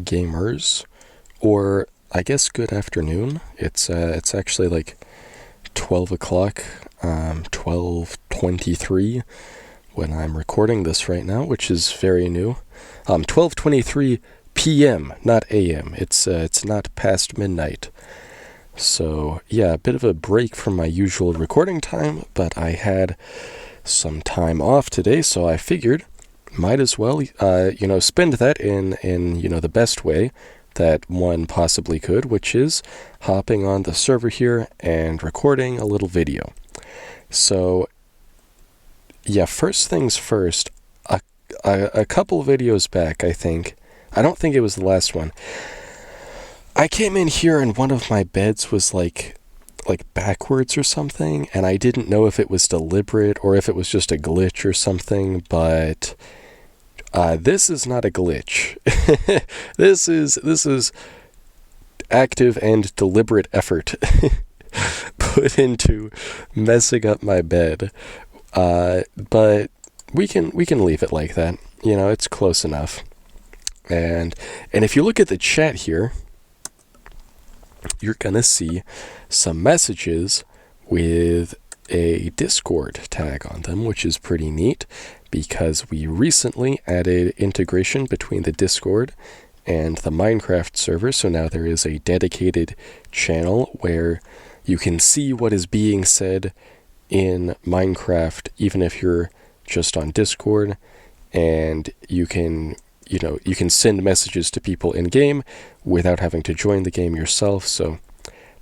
gamers, or I guess good afternoon. It's actually like 12 o'clock, 12:23 when I'm recording this right now, which is very new. 12:23 p.m., not a.m. It's not past midnight. So, yeah, a bit of a break from my usual recording time, but I had some time off today, so I figured might as well, spend that in the best way that one possibly could, which is hopping on the server here and recording a little video. So, yeah, first things first, a couple videos back, I don't think it was the last one, I came in here and one of my beds was like backwards or something, and I didn't know if it was deliberate or if it was just a glitch or something, but this is not a glitch. This is active and deliberate effort put into messing up my bed. But we can leave it like that. It's close enough. And if you look at the chat here, you're gonna see some messages with a Discord tag on them, which is pretty neat because we recently added integration between the Discord and the Minecraft server, so now there is a dedicated channel where you can see what is being said in Minecraft even if you're just on Discord, and you can send messages to people in game without having to join the game yourself, so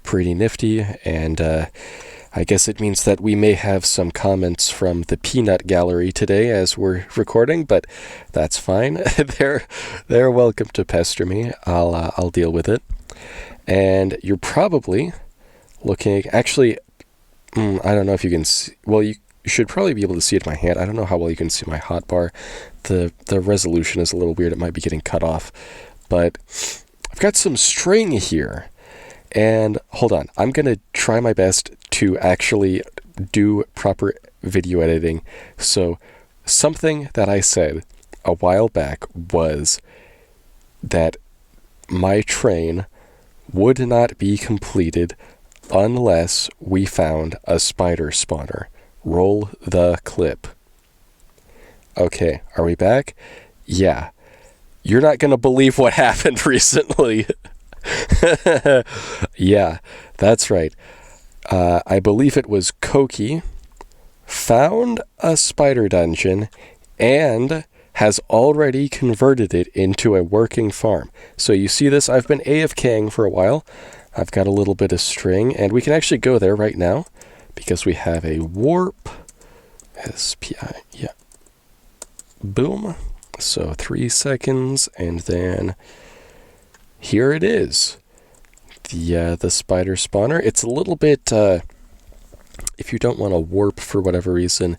pretty nifty. And I guess it means that we may have some comments from the peanut gallery today as we're recording, but that's fine. They're welcome to pester me. I'll deal with it. And you're probably looking, actually, I don't know if you can see, well, you should probably be able to see it in my hand. I don't know how well you can see my hotbar. The resolution is a little weird. It might be getting cut off. But I've got some string here. And hold on. I'm going to try my best to actually do proper video editing. So something that I said a while back was that my train would not be completed unless we found a spider spawner. Roll the clip. Okay, are we back? Yeah. You're not going to believe what happened recently. Yeah, that's right. I believe it was Koki found a spider dungeon and has already converted it into a working farm. So you see this? I've been AFKing for a while. I've got a little bit of string, and we can actually go there right now because we have a warp. SPI, yeah. Boom. So 3 seconds, and then here it is. The spider spawner. It's a little bit, if you don't want to warp for whatever reason,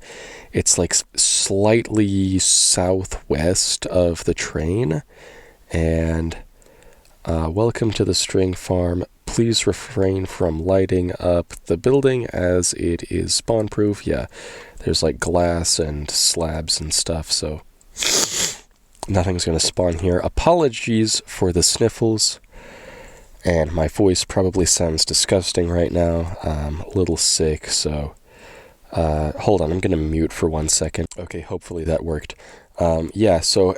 it's like slightly southwest of the train. And welcome to the string farm. Please refrain from lighting up the building as it is spawn proof. Yeah, there's like glass and slabs and stuff, so nothing's going to spawn here. Apologies for the sniffles. And my voice probably sounds disgusting right now. I'm a little sick, so hold on, I'm going to mute for 1 second. Okay, hopefully that worked. So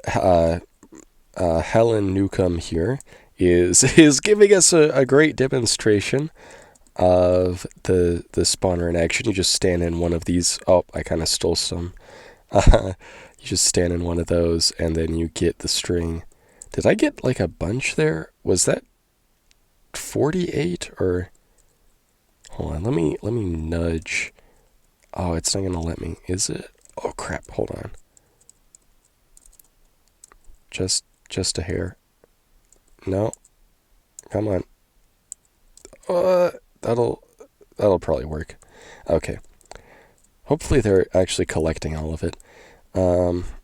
Helen Newcomb here is giving us a great demonstration of the spawner in action. You just stand in one of these. Oh, I kind of stole some. You just stand in one of those, and then you get the string. Did I get like a bunch there? Was that 48 or? Hold on, let me nudge. Oh, it's not gonna let me. Is it? Oh crap! Hold on. Just a hair. No. Come on. That'll probably work. Okay. Hopefully they're actually collecting all of it.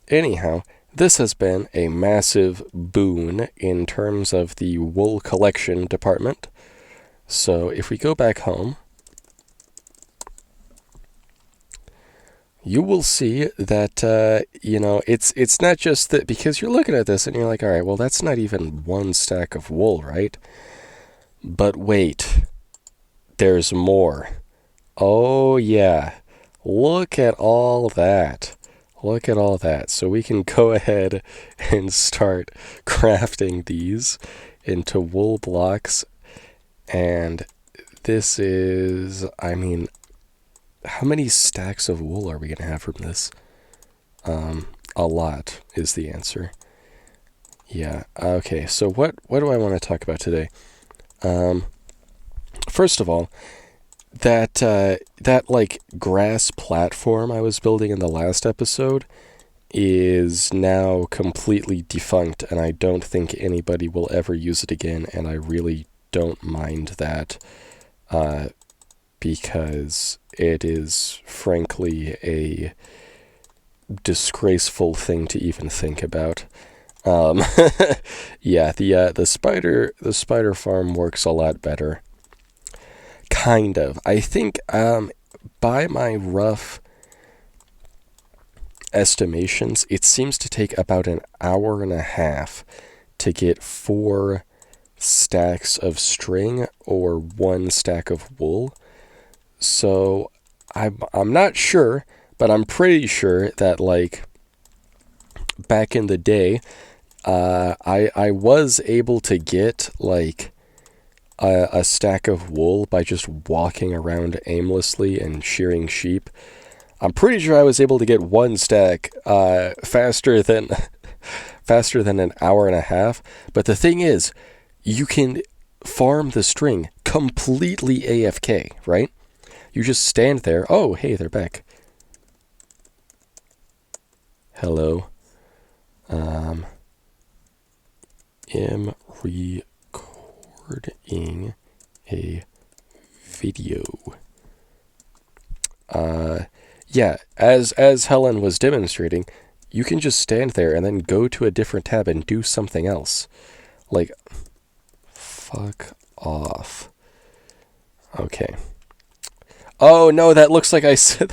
Anyhow, this has been a massive boon in terms of the wool collection department. So if we go back home, you will see that, it's not just that, because you're looking at this and you're like, all right, well, that's not even one stack of wool, right? But wait, there's more. Oh, yeah. Look at all that. Look at all that. So we can go ahead and start crafting these into wool blocks. And this is, how many stacks of wool are we going to have from this? A lot is the answer. Yeah. Okay. So what do I want to talk about today? First of all, that like grass platform I was building in the last episode is now completely defunct, and I don't think anybody will ever use it again, and I really don't mind that, because it is frankly a disgraceful thing to even think about. Yeah, the spider farm works a lot better. Kind of. I think, by my rough estimations, it seems to take about an hour and a half to get 4 stacks of string or 1 stack of wool. So I'm not sure, but I'm pretty sure that, like, back in the day, I was able to get like a stack of wool by just walking around aimlessly and shearing sheep. I'm pretty sure I was able to get 1 stack faster than an hour and a half. But the thing is, you can farm the string completely AFK, right? You just stand there. Oh, hey, they're back. Hello. Am recording a video. Yeah, as Helen was demonstrating, you can just stand there and then go to a different tab and do something else. Like, fuck off. Okay. Oh no, that looks like I said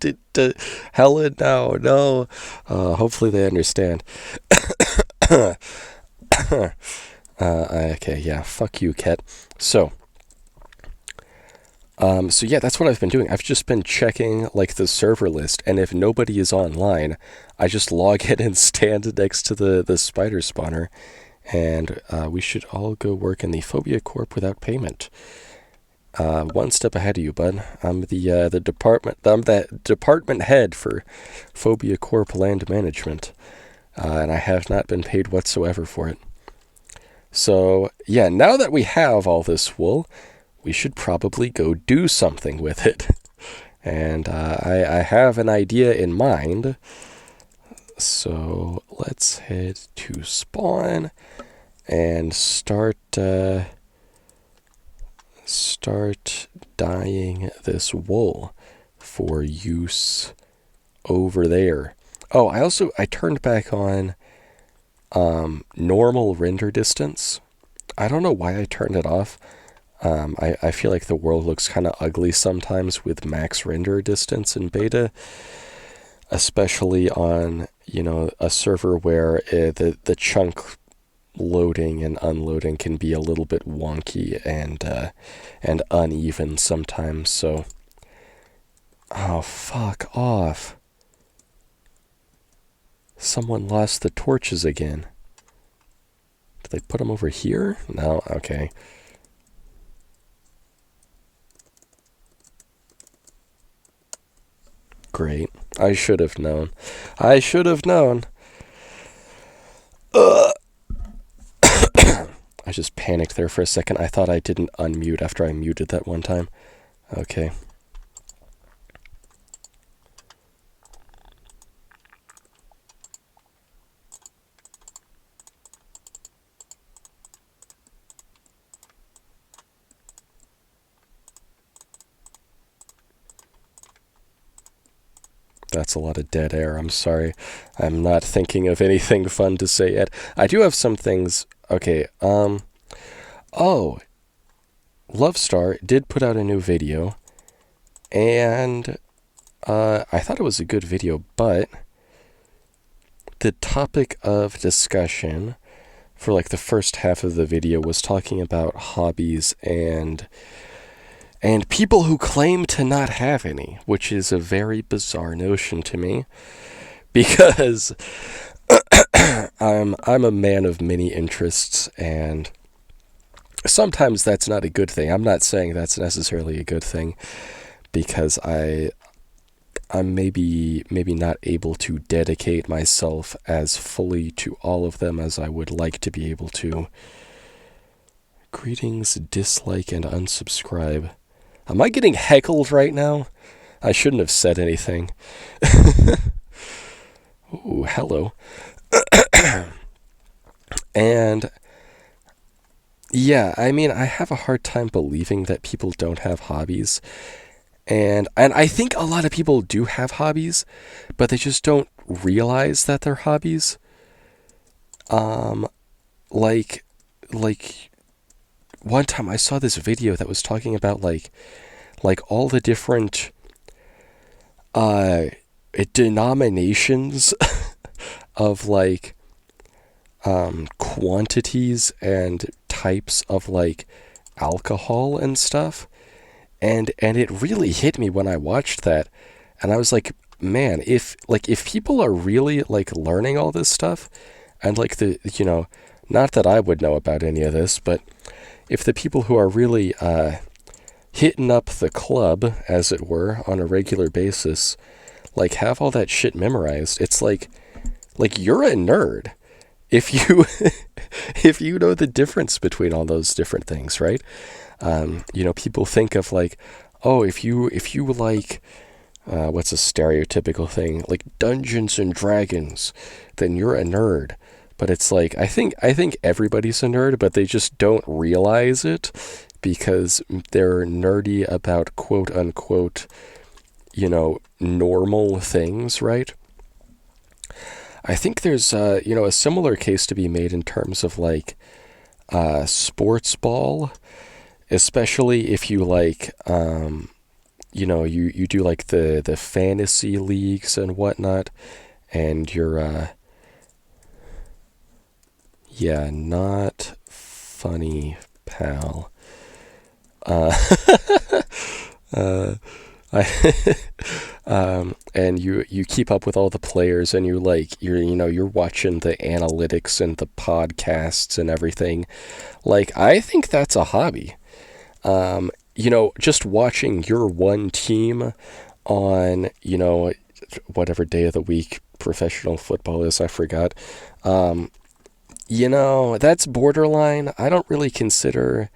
it to Helen now. No. Hopefully they understand. Okay, yeah, fuck you, Ket. So yeah, that's what I've been doing. I've just been checking, like, the server list, and if nobody is online, I just log in and stand next to the spider spawner, and we should all go work in the Phobia Corp without payment. One step ahead of you, bud. I'm the department head for Phobia Corp Land Management, and I have not been paid whatsoever for it. So, yeah, now that we have all this wool, we should probably go do something with it. And I have an idea in mind. So let's head to spawn and start dyeing this wool for use over there. Oh, I turned back on normal render distance. I don't know why I turned it off. I feel like the world looks kind of ugly sometimes with max render distance in beta, especially on, a server where the chunk loading and unloading can be a little bit wonky and uneven sometimes. So, oh, fuck off. Someone lost the torches again. Did they put them over here? No? Okay. Great. I should have known. I just panicked there for a second. I thought I didn't unmute after I muted that one time. Okay. That's a lot of dead air. I'm sorry. I'm not thinking of anything fun to say yet. I do have some things. Okay, oh, Luvstar did put out a new video, and I thought it was a good video, but the topic of discussion for like the first half of the video was talking about hobbies and people who claim to not have any, which is a very bizarre notion to me because I'm a man of many interests, and sometimes that's not a good thing. I'm not saying that's necessarily a good thing because I'm maybe not able to dedicate myself as fully to all of them as I would like to be able to. Greetings, dislike, and unsubscribe. Am I getting heckled right now? I shouldn't have said anything. Ooh, hello. And yeah, I mean, I have a hard time believing that people don't have hobbies. And I think a lot of people do have hobbies, but they just don't realize that they're hobbies. Like one time I saw this video that was talking about like all the different denominations of like quantities and types of like alcohol and stuff. And it really hit me when I watched that. And I was like, man, if people are really like learning all this stuff, and like not that I would know about any of this, but if the people who are really hitting up the club, as it were, on a regular basis, like have all that shit memorized, it's like you're a nerd if you if you know the difference between all those different things, right? People think of like, oh, if you like, what's a stereotypical thing, like Dungeons and Dragons, then you're a nerd. But it's like, I think everybody's a nerd, but they just don't realize it because they're nerdy about quote unquote, normal things, right? I think there's, a similar case to be made in terms of like, sports ball, especially if you like, you do like the fantasy leagues and whatnot, and you're, yeah, not funny, pal. And you keep up with all the players, and you're watching the analytics and the podcasts and everything. Like, I think that's a hobby. Just watching your one team on, whatever day of the week professional football is, I forgot. That's borderline. I don't really consider,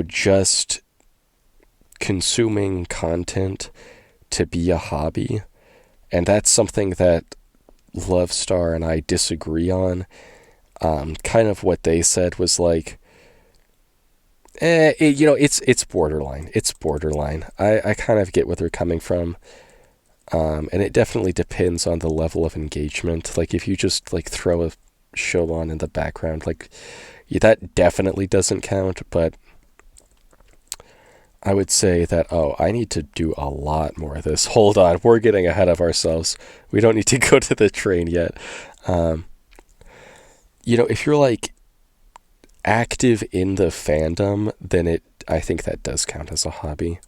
just consuming content to be a hobby. And that's something that Luvstar and I disagree on. Kind of what they said was like, it's borderline. It's borderline. I kind of get where they're coming from. And it definitely depends on the level of engagement. Like, if you just like throw a show on in the background, like, that definitely doesn't count. But I would say that, I need to do a lot more of this. Hold on, we're getting ahead of ourselves. We don't need to go to the train yet. If you're like active in the fandom, then I think that does count as a hobby.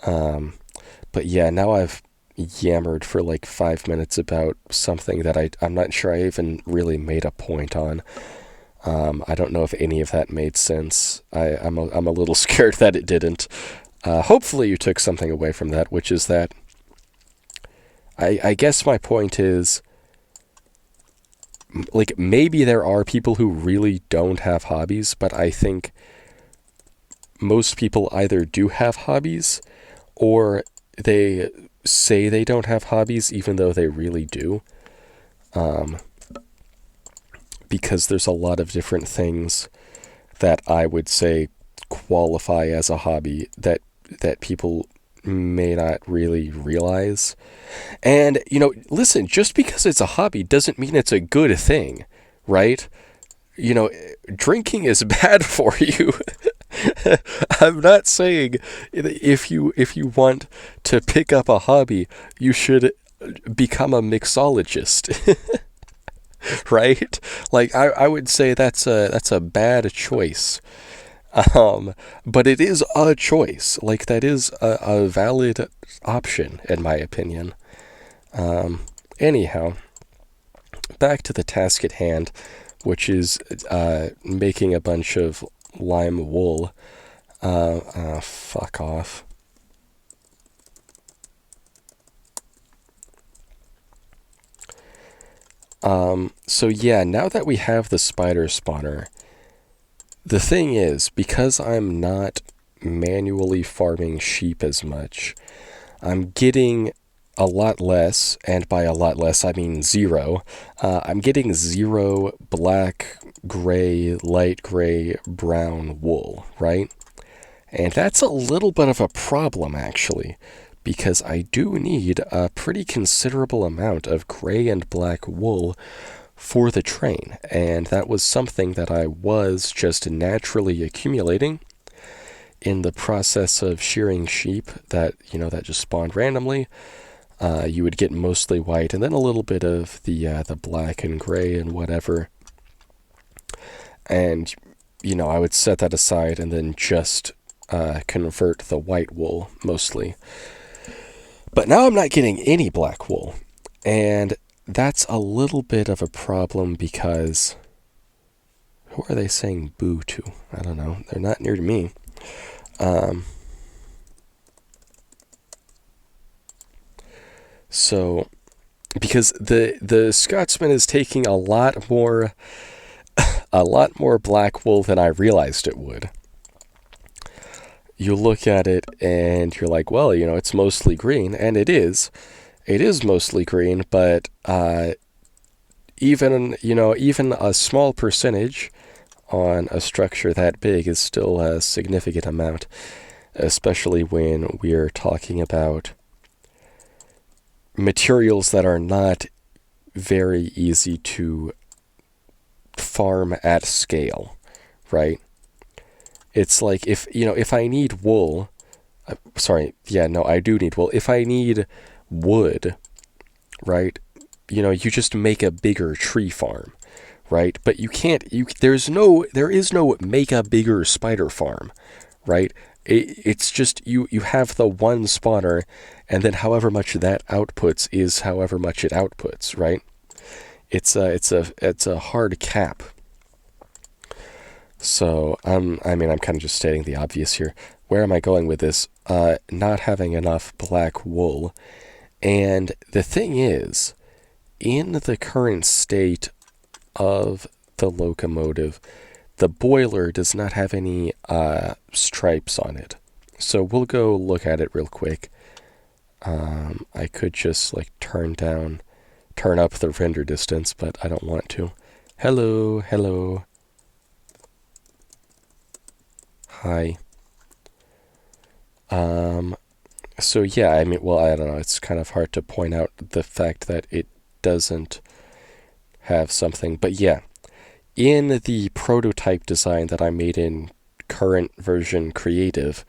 But yeah, now I've yammered for like 5 minutes about something that I'm not sure I even really made a point on. I don't know if any of that made sense. I'm a little scared that it didn't. Hopefully you took something away from that, which is that I guess my point is, like, maybe there are people who really don't have hobbies, but I think most people either do have hobbies or they say they don't have hobbies even though they really do. Because there's a lot of different things that I would say qualify as a hobby that people may not really realize. And, listen, just because it's a hobby doesn't mean it's a good thing, right? Drinking is bad for you. I'm not saying if you want to pick up a hobby, you should become a mixologist, right? Like I would say that's a bad choice. But it is a choice. Like that is a valid option in my opinion. Anyhow, back to the task at hand, which is making a bunch of lime wool. Fuck off. So yeah, now that we have the spider spawner, the thing is, because I'm not manually farming sheep as much, I'm getting a lot less, and by a lot less I mean zero. I'm getting zero black, gray, light gray, brown wool, right? And that's a little bit of a problem, actually, because I do need a pretty considerable amount of gray and black wool for the train, and that was something that I was just naturally accumulating in the process of shearing sheep that just spawned randomly. You would get mostly white, and then a little bit of the black and gray and whatever. And I would set that aside and then just convert the white wool mostly. But now I'm not getting any black wool, and that's a little bit of a problem because who are they saying boo to? I don't know. They're not near to me. So, because the Scotsman is taking a lot more black wool than I realized it would. You look at it and you're like, well, it's mostly green, and it is. It is mostly green, but even a small percentage on a structure that big is still a significant amount, especially when we're talking about materials that are not very easy to farm at scale, right? It's like if I need wool, I do need wool. If I need wood, right? You just make a bigger tree farm, right? But you can't. There is no make a bigger spider farm, right? It's just you have the one spawner, and then however much that outputs is however much it outputs, right? It's a hard cap. So I'm kind of just stating the obvious here. Where am I going with this? Not having enough black wool, and the thing is, in the current state of the locomotive, the boiler does not have any stripes on it. So we'll go look at it real quick. I could just turn up the render distance, but I don't want to. Hello. Hi. So yeah, I don't know, it's kind of hard to point out the fact that it doesn't have something, but yeah, in the prototype design that I made in current version creative,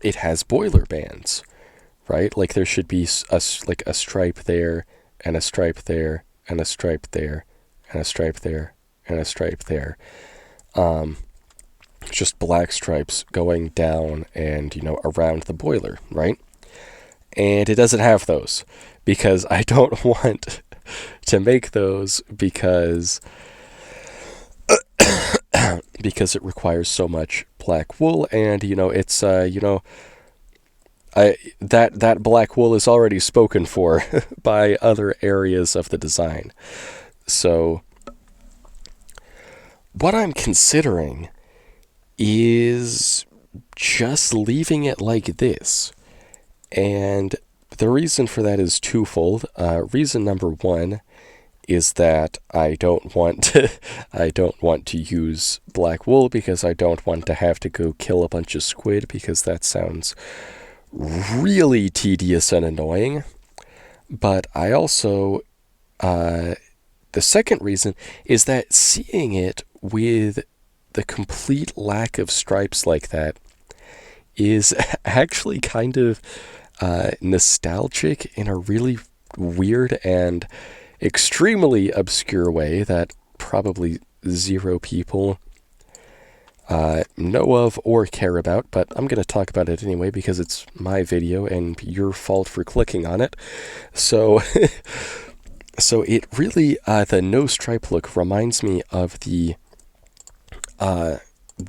it has boiler bands, right? Like there should be a stripe there, and a stripe there, and a stripe there, and a stripe there, and a stripe there. Just black stripes going down and, around the boiler, right? And it doesn't have those because I don't want to make those because it requires so much black wool, and it's that black wool is already spoken for by other areas of the design. So what I'm considering is just leaving it like this. And the reason for that is twofold. Reason number one is that I don't want to use black wool because I don't want to have to go kill a bunch of squid, because that sounds really tedious and annoying. But I also, the second reason is that seeing it with the complete lack of stripes like that is actually kind of nostalgic in a really weird and extremely obscure way that probably zero people know of or care about, but I'm going to talk about it anyway because it's my video and your fault for clicking on it. So, so it really, the no stripe look reminds me of the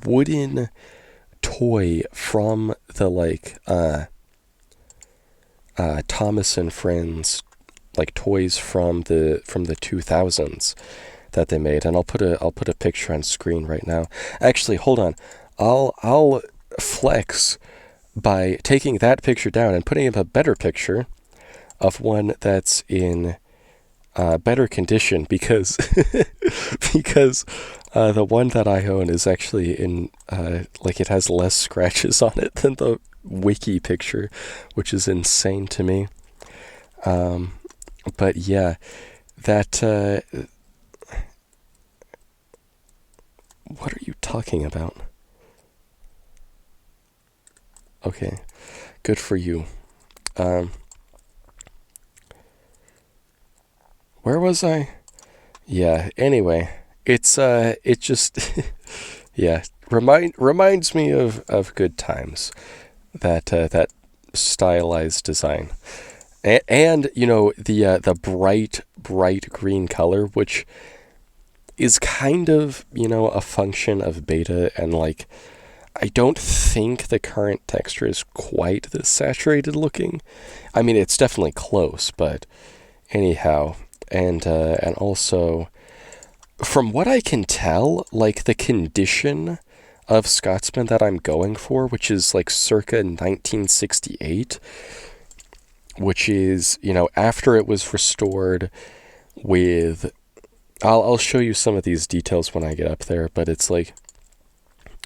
wooden toy from the Thomas and Friends, like toys from the 2000s that they made, and I'll put a picture on screen right now. Actually, hold on. I'll flex by taking that picture down and putting up a better picture of one that's in better condition because because the one that I own is actually in it has less scratches on it than the wiki picture, which is insane to me. But yeah, that what are you talking about? Okay, good for you. Where was I? Yeah, anyway, it's it just yeah, reminds me of good times. That stylized design. And you know, the bright green color, which is kind of, you know, a function of beta, and like I don't think the current texture is quite this saturated looking. I mean, it's definitely close, but anyhow, and also from what I can tell, like the condition of Scotsman that I'm going for, which is like circa 1968, which is, you know, after it was restored with, I'll show you some of these details when I get up there, but it's like,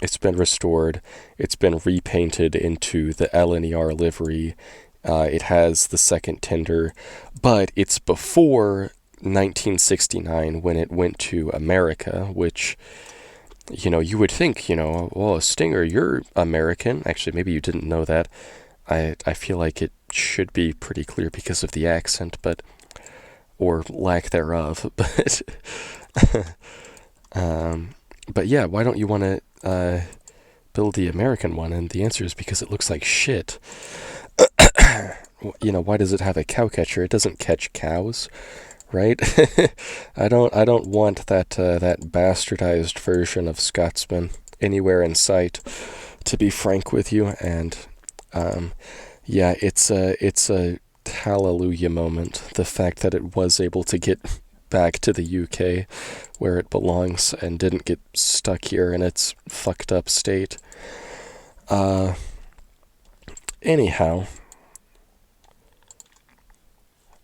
it's been restored, it's been repainted into the LNER livery, it has the second tender, but it's before 1969 when it went to America, which, you know, you would think, you know, well, Stinger, you're American. Actually, maybe you didn't know that. I feel like it should be pretty clear because of the accent, but, or lack thereof, but, but yeah, why don't you want to, build the American one? And the answer is because it looks like shit. You know, why does it have a cow catcher? It doesn't catch cows, right? I don't want that bastardized version of Scotsman anywhere in sight, to be frank with you. And yeah, it's a hallelujah moment, the fact that it was able to get back to the UK where it belongs and didn't get stuck here in its fucked up state. Anyhow,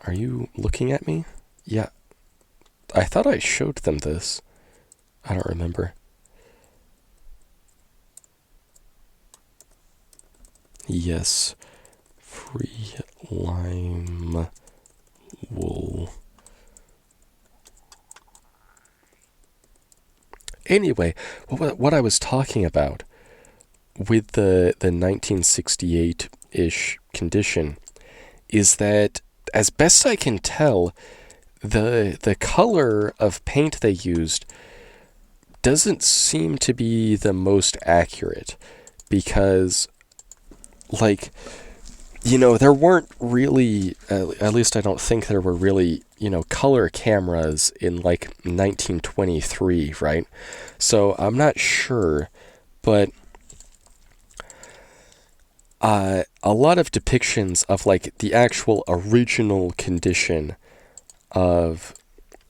are you looking at me? Yeah, I thought I showed them this. I don't remember. Yes, free lime wool. Anyway, what I was talking about with the 1968-ish condition is that, as best I can tell, the color of paint they used doesn't seem to be the most accurate, because, like, you know, there weren't really, at least I don't think there were really, you know, color cameras in like 1923, right? So I'm not sure, but a lot of depictions of like the actual original condition of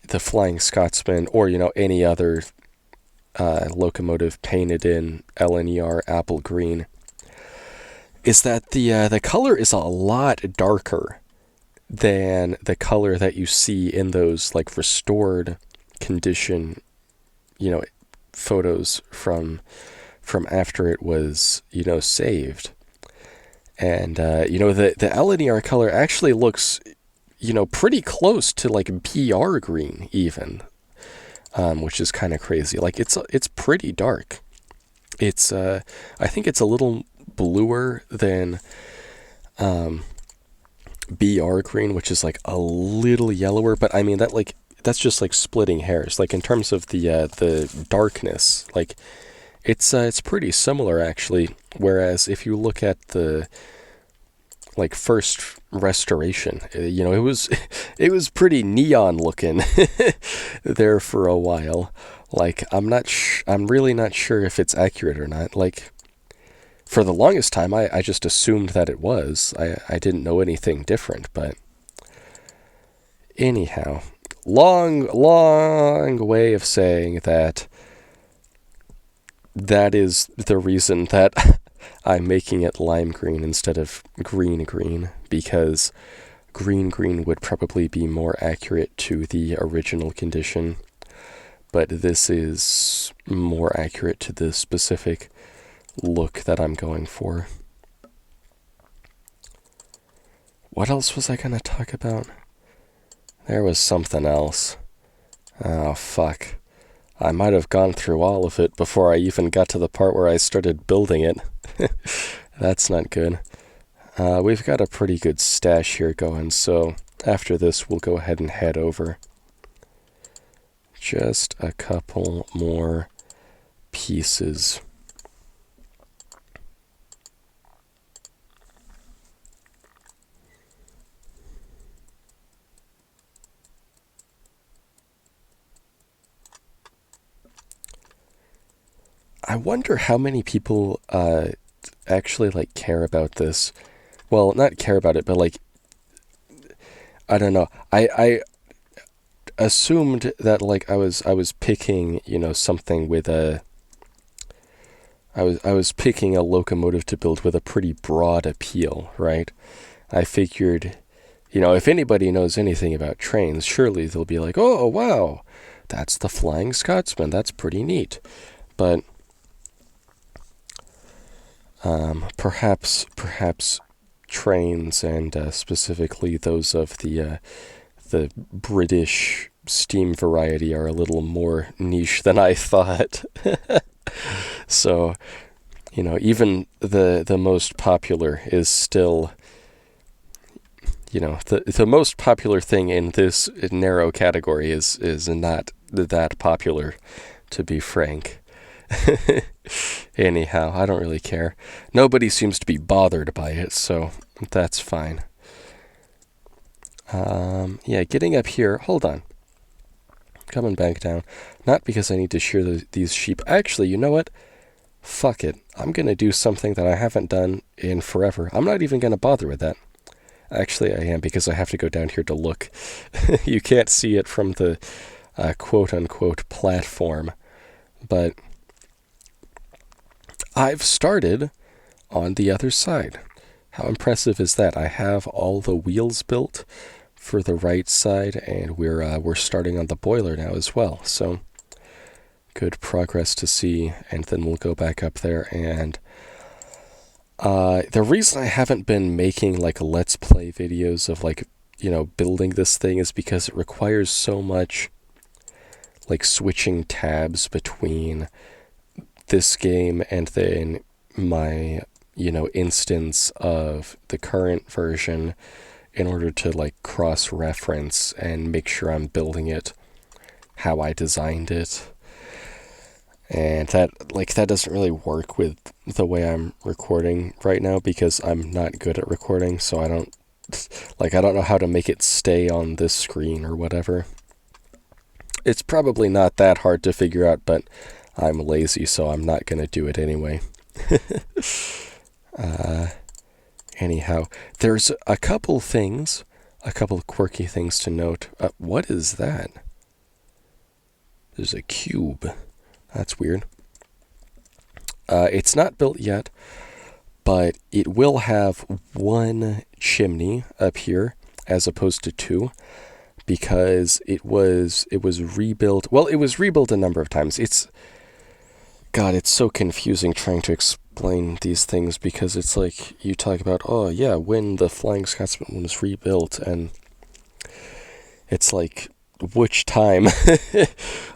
the Flying Scotsman, or, you know, any other locomotive painted in LNER apple green, is that the color is a lot darker than the color that you see in those like restored condition, you know, photos from after it was, you know, saved. And you know, the LNER color actually looks, you know, pretty close to like PR green even. which is kind of crazy. Like it's pretty dark. It's I think it's a little bluer than BR green, which is like a little yellower, but I mean that's just like splitting hairs. Like in terms of the darkness, like it's pretty similar actually. Whereas if you look at the like first restoration, it was pretty neon looking there for a while. Like I'm really not sure if it's accurate or not. Like for the longest time, I just assumed that it was. I didn't know anything different, but anyhow, long way of saying that is the reason that I'm making it lime green instead of green, because green would probably be more accurate to the original condition, but this is more accurate to the specific look that I'm going for. What else was I gonna talk about? There was something else. Oh, fuck. I might have gone through all of it before I even got to the part where I started building it. That's not good. We've got a pretty good stash here going, so after this we'll go ahead and head over. Just a couple more pieces. I wonder how many people actually like care about this. Well, not care about it, but like I don't know. I assumed that like I was picking, something with a I was picking a locomotive to build with a pretty broad appeal, right? I figured, if anybody knows anything about trains, surely they'll be like, "Oh, wow. That's the Flying Scotsman. That's pretty neat." But perhaps trains, and specifically those of the British steam variety, are a little more niche than I thought. So, even the most popular is still, the most popular thing in this narrow category is not that popular, to be frank. Anyhow, I don't really care. Nobody seems to be bothered by it, so that's fine. Yeah, getting up here. Hold on. Coming back down. Not because I need to shear these sheep. Actually, you know what? Fuck it. I'm going to do something that I haven't done in forever. I'm not even going to bother with that. Actually, I am, because I have to go down here to look. You can't see it from the quote-unquote platform. But I've started on the other side. How impressive is that? I have all the wheels built for the right side, and we're starting on the boiler now as well. So good progress to see, and then we'll go back up there. And the reason I haven't been making like Let's Play videos of like, building this thing is because it requires so much like switching tabs between this game and then my, instance of the current version, in order to like cross-reference and make sure I'm building it how I designed it. And that doesn't really work with the way I'm recording right now, because I'm not good at recording, so I don't know how to make it stay on this screen or whatever. It's probably not that hard to figure out, but I'm lazy, so I'm not going to do it anyway. Anyhow, there's a couple quirky things to note. What is that? There's a cube. That's weird. It's not built yet, but it will have one chimney up here as opposed to two, because it was rebuilt. Well, it was rebuilt a number of times. It's so confusing trying to explain these things, because it's like you talk about, oh yeah, when the Flying Scotsman was rebuilt, and it's like which time.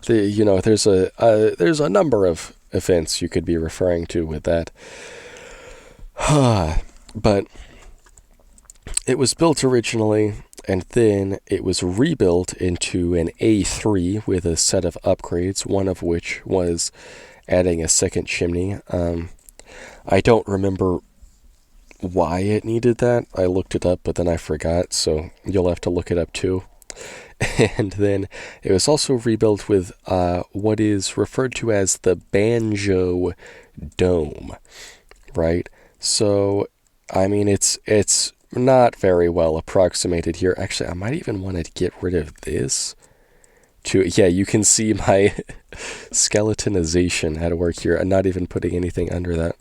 There's a number of events you could be referring to with that. But it was built originally, and then it was rebuilt into an A3 with a set of upgrades, one of which was adding a second chimney. I don't remember why it needed that. I looked it up, but then I forgot, so you'll have to look it up too. And then it was also rebuilt with what is referred to as the banjo dome, right? So, I mean, it's not very well approximated here. Actually, I might even want to get rid of this. Yeah, you can see my skeletonization at work here. I'm not even putting anything under that.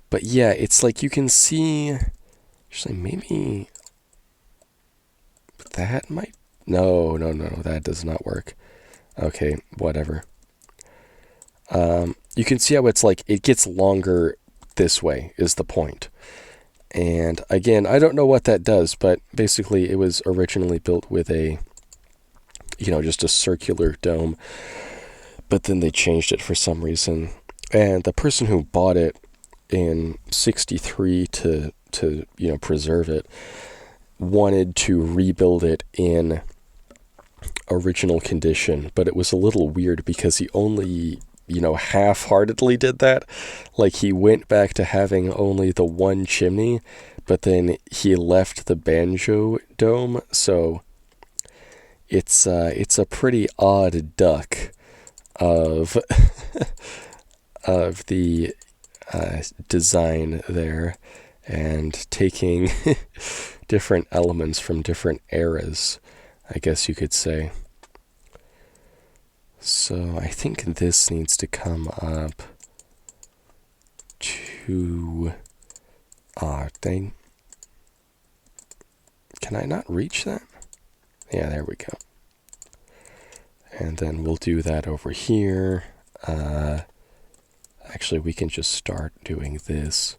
But yeah, it's like you can see... Actually, maybe... That might... No, that does not work. Okay, whatever. You can see how it's like, it gets longer this way, is the point. And again, I don't know what that does, but basically it was originally built with a, just a circular dome, but then they changed it for some reason. And the person who bought it in 63 to preserve it, wanted to rebuild it in original condition, but it was a little weird because he only, half-heartedly did that. Like, he went back to having only the one chimney, but then he left the banjo dome, so it's a pretty odd duck of of the design there, and taking different elements from different eras, I guess you could say. So I think this needs to come up to... dang. Can I not reach that? Yeah, there we go. And then we'll do that over here. Actually, we can just start doing this.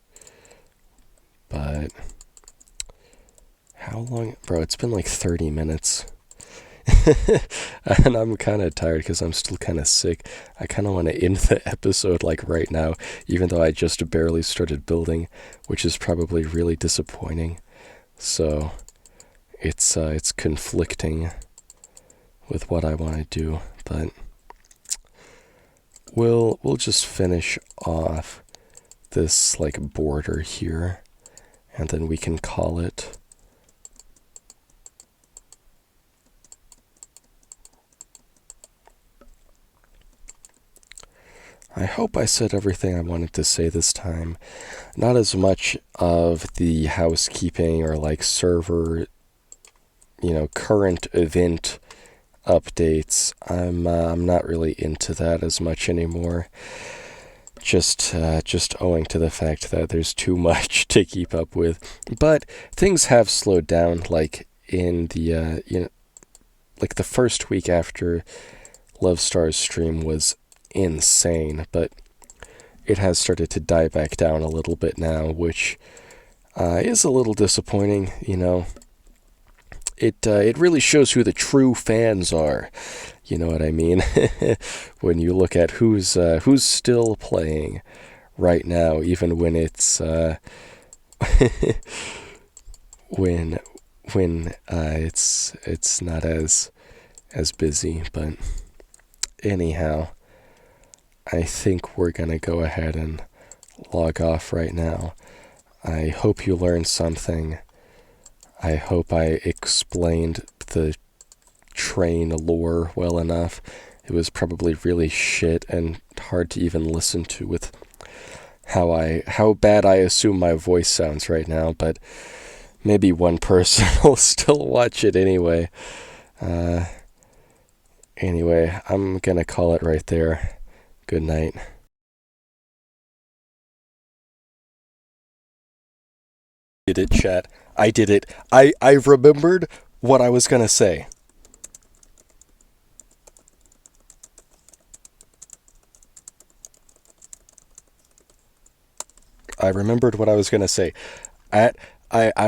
But... How long? Bro, it's been like 30 minutes. And I'm kind of tired because I'm still kind of sick. I kind of want to end the episode like right now, even though I just barely started building, which is probably really disappointing. So it's conflicting with what I want to do, but we'll just finish off this like border here, and then we can call it. I hope I said everything I wanted to say this time. Not as much of the housekeeping or like server, current event updates. I'm not really into that as much anymore. Just owing to the fact that there's too much to keep up with. But things have slowed down, like in the like the first week after Luvstar's stream was insane, but it has started to die back down a little bit now, which is a little disappointing. It really shows who the true fans are. You know what I mean? When you look at who's still playing right now, even when it's when it's not as busy. But anyhow, I think we're going to go ahead and log off right now. I hope you learned something. I hope I explained the train lore well enough. It was probably really shit and hard to even listen to with how bad I assume my voice sounds right now, but maybe one person will still watch it anyway. Anyway, I'm going to call it right there. Good night. Did it, chat? I did it. I remembered what I was gonna say. I remembered what I was gonna say. I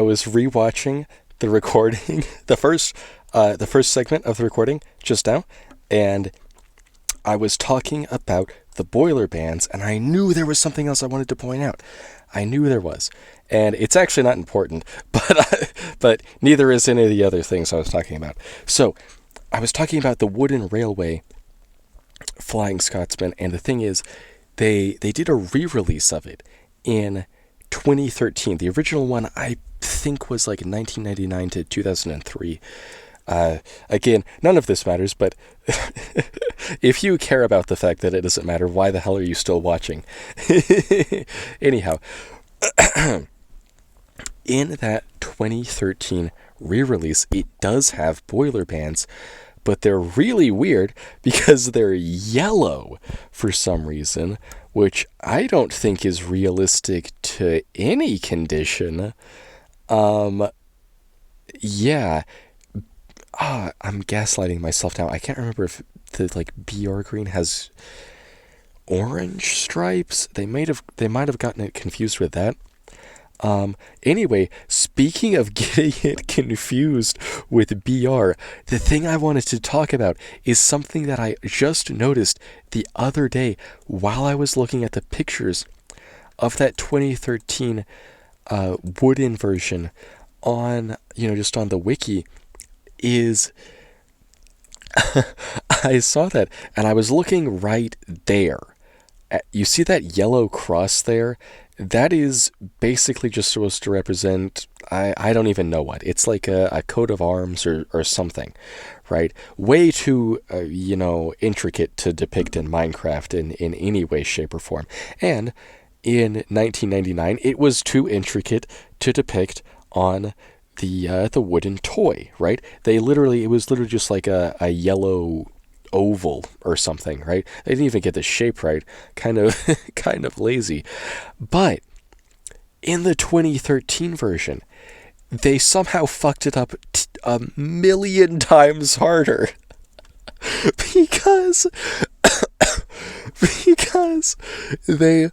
was rewatching the recording, the first the first segment of the recording just now, and I was talking about the boiler bands, and I knew there was something else I wanted to point out. I knew there was. And it's actually not important, but neither is any of the other things I was talking about. So, I was talking about the wooden railway Flying Scotsman, and the thing is, they did a re-release of it in 2013. The original one, I think, was like 1999 to 2003. Again, none of this matters, but if you care about the fact that it doesn't matter, why the hell are you still watching? Anyhow, in that 2013 re-release, it does have boiler bands, but they're really weird because they're yellow for some reason, which I don't think is realistic to any condition. Yeah. I'm gaslighting myself now. I can't remember if the BR green has orange stripes. They might have gotten it confused with that. Anyway, speaking of getting it confused with BR, the thing I wanted to talk about is something that I just noticed the other day while I was looking at the pictures of that 2013 wooden version on, just on the wiki. Is I saw that, and I was looking right there. You see that yellow cross there? That is basically just supposed to represent, I don't even know what. It's like a coat of arms or something, right? Way too, intricate to depict in Minecraft in any way, shape, or form. And in 1999, it was too intricate to depict on the wooden toy, right? It was literally just like a yellow oval or something, right? They didn't even get the shape right. Kind of lazy. But in the 2013 version, they somehow fucked it up a million times harder. because they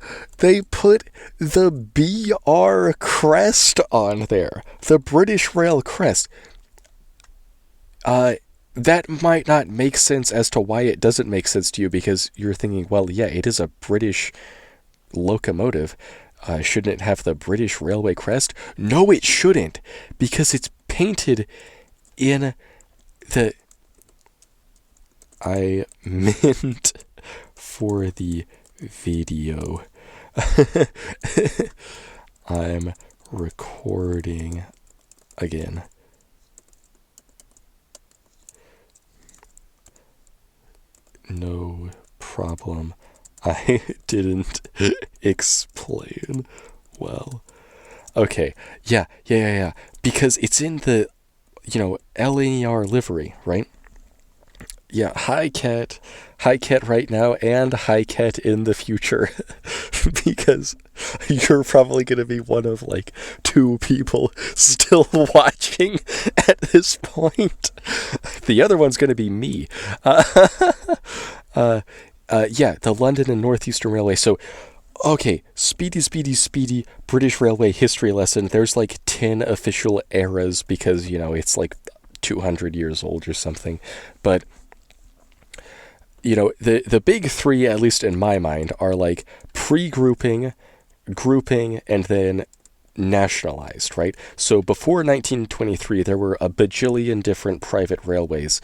put the BR crest on there, the British Rail crest. That might not make sense as to why it doesn't make sense to you, because you're thinking, well, yeah, it is a British locomotive. Shouldn't it have the British Railway crest? No, it shouldn't, because it's painted in the... I meant for the video. I'm recording again. No problem. I didn't explain well. Okay, yeah. Because it's in the, LNER livery, right? Yeah, hi cat right now, and hi cat in the future. Because you're probably going to be one of 2 people still watching at this point. The other one's going to be me. Yeah, the London and Northeastern Railway. So, okay, speedy British Railway history lesson. There's 10 official eras because, it's 200 years old or something. But the big 3, at least in my mind, are pre-grouping, grouping, and then nationalized, right? So before 1923, there were a bajillion different private railways.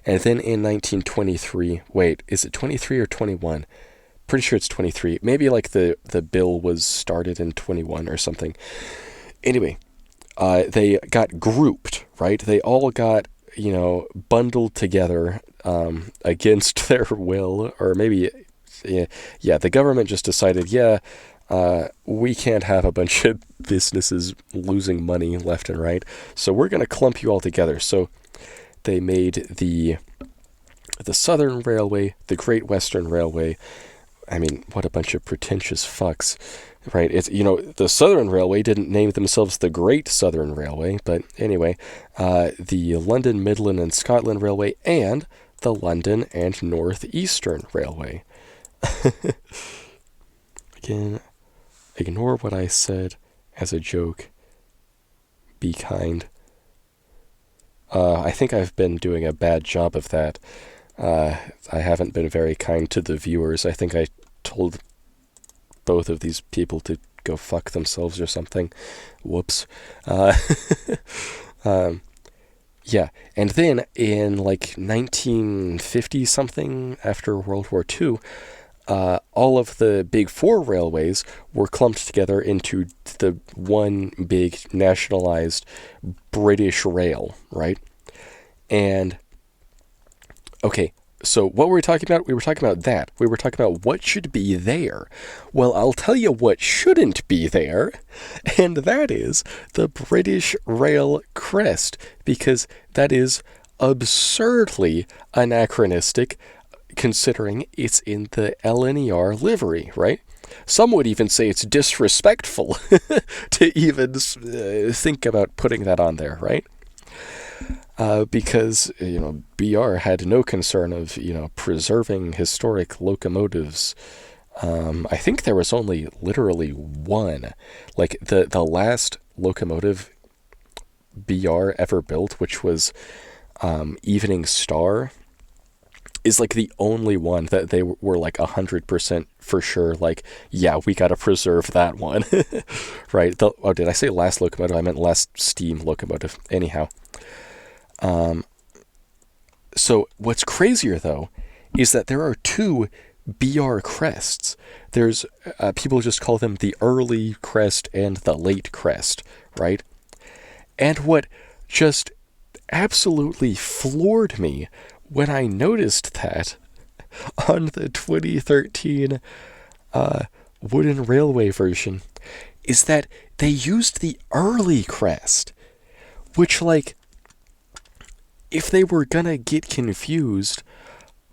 And then in 1923, wait, is it 23 or 21? Pretty sure it's 23. Maybe the bill was started in 21 or something. Anyway, they got grouped, right? They all got, bundled together against their will, or maybe, the government just decided, we can't have a bunch of businesses losing money left and right, so we're going to clump you all together. So they made the Southern Railway, the Great Western Railway. I mean, what a bunch of pretentious fucks, right? It's, the Southern Railway didn't name themselves the Great Southern Railway, but anyway, the London, Midland, and Scotland Railway, and the London and Northeastern Railway. Again, ignore what I said as a joke. Be kind. I think I've been doing a bad job of that. I haven't been very kind to the viewers. I think I told both of these people to go fuck themselves or something. Whoops. Um, yeah, and then in like 1950 something, after World War II, all of the big four railways were clumped together into the one big nationalized British Rail, right? And okay, so what were we talking about? We were talking about that. We were talking about what should be there. Well, I'll tell you what shouldn't be there, and that is the British Rail crest, because that is absurdly anachronistic considering it's in the LNER livery, right? Some would even say it's disrespectful to even think about putting that on there, right? Because, BR had no concern of, preserving historic locomotives. I think there was only literally one. Like, the last locomotive BR ever built, which was Evening Star, is like the only one that they were like 100% for sure. Like, yeah, we gotta preserve that one, right? Did I say last locomotive? I meant last steam locomotive. Anyhow, so what's crazier though is that there are two BR crests. There's people just call them the early crest and the late crest, right? And what just absolutely floored me when I noticed that on the 2013 wooden railway version is that they used the early crest, which, like, if they were gonna get confused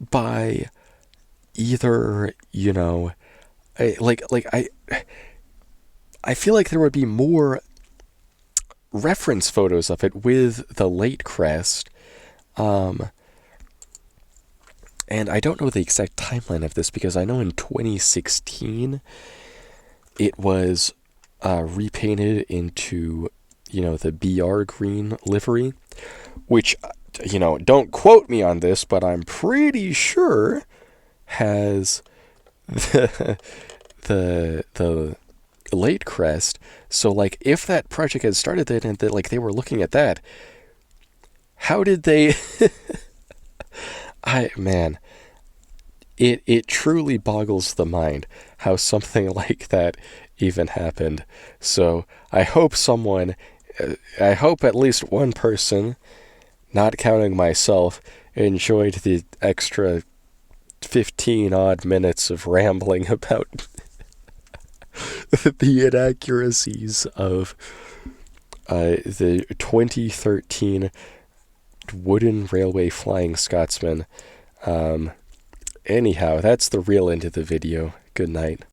by either, I feel like there would be more reference photos of it with the late crest. And I don't know the exact timeline of this because I know in 2016 it was repainted into, the BR green livery, which, don't quote me on this, but I'm pretty sure has the late crest. So, like, if that project had started then and like they were looking at that, how did they? It truly boggles the mind how something like that even happened. So I hope at least one person, not counting myself, enjoyed the extra 15 odd minutes of rambling about the inaccuracies of the 2013 wooden railway Flying Scotsman. Anyhow, that's the real end of the video. Good night.